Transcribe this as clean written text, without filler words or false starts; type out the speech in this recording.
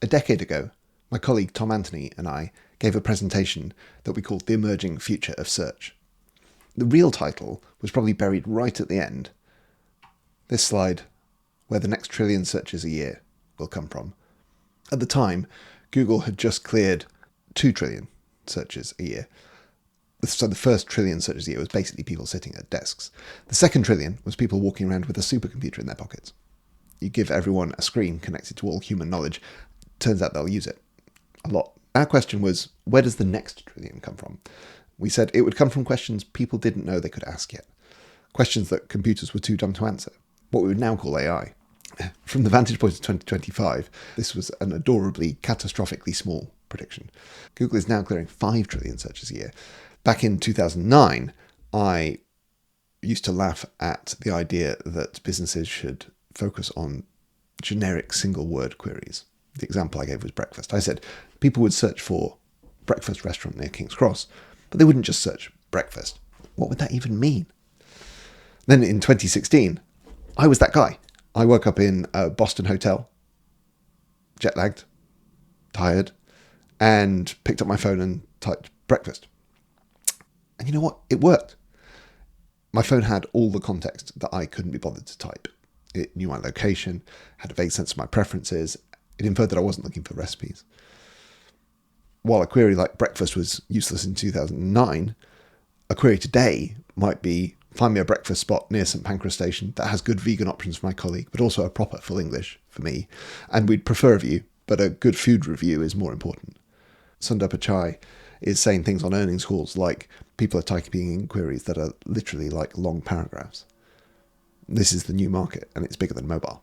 A decade ago, my colleague Tom Anthony and I gave a presentation that we called The Emerging Future of Search. The real title was probably buried right at the end. This slide, where the next trillion searches a year will come from. At the time, Google had just cleared 2 trillion searches a year. So the first trillion searches a year was basically people sitting at desks. The second trillion was people walking around with a supercomputer in their pockets. You give everyone a screen connected to all human knowledge. Turns out they'll use it a lot. Our question was, where does the next trillion come from? We said it would come from questions people didn't know they could ask yet. Questions that computers were too dumb to answer. What we would now call AI. From the vantage point of 2025, this was an adorably, catastrophically small prediction. Google is now clearing 5 trillion searches a year. Back in 2009, I used to laugh at the idea that businesses should focus on generic single-word queries. The example I gave was breakfast. I said people would search for breakfast restaurant near King's Cross, but they wouldn't just search breakfast. What would that even mean? Then in 2016, I was that guy. I woke up in a Boston hotel, jet-lagged, tired, and picked up my phone and typed breakfast. And you know what? It worked. My phone had all the context that I couldn't be bothered to type. It knew my location, had a vague sense of my preferences. It inferred that I wasn't looking for recipes. While a query like breakfast was useless in 2009, a query today might be, find me a breakfast spot near St Pancras Station that has good vegan options for my colleague, but also a proper full English for me. And we'd prefer a review, but a good food review is more important. Sundar Pichai is saying things on earnings calls like people are typing in queries that are literally like long paragraphs. This is the new market, and it's bigger than mobile.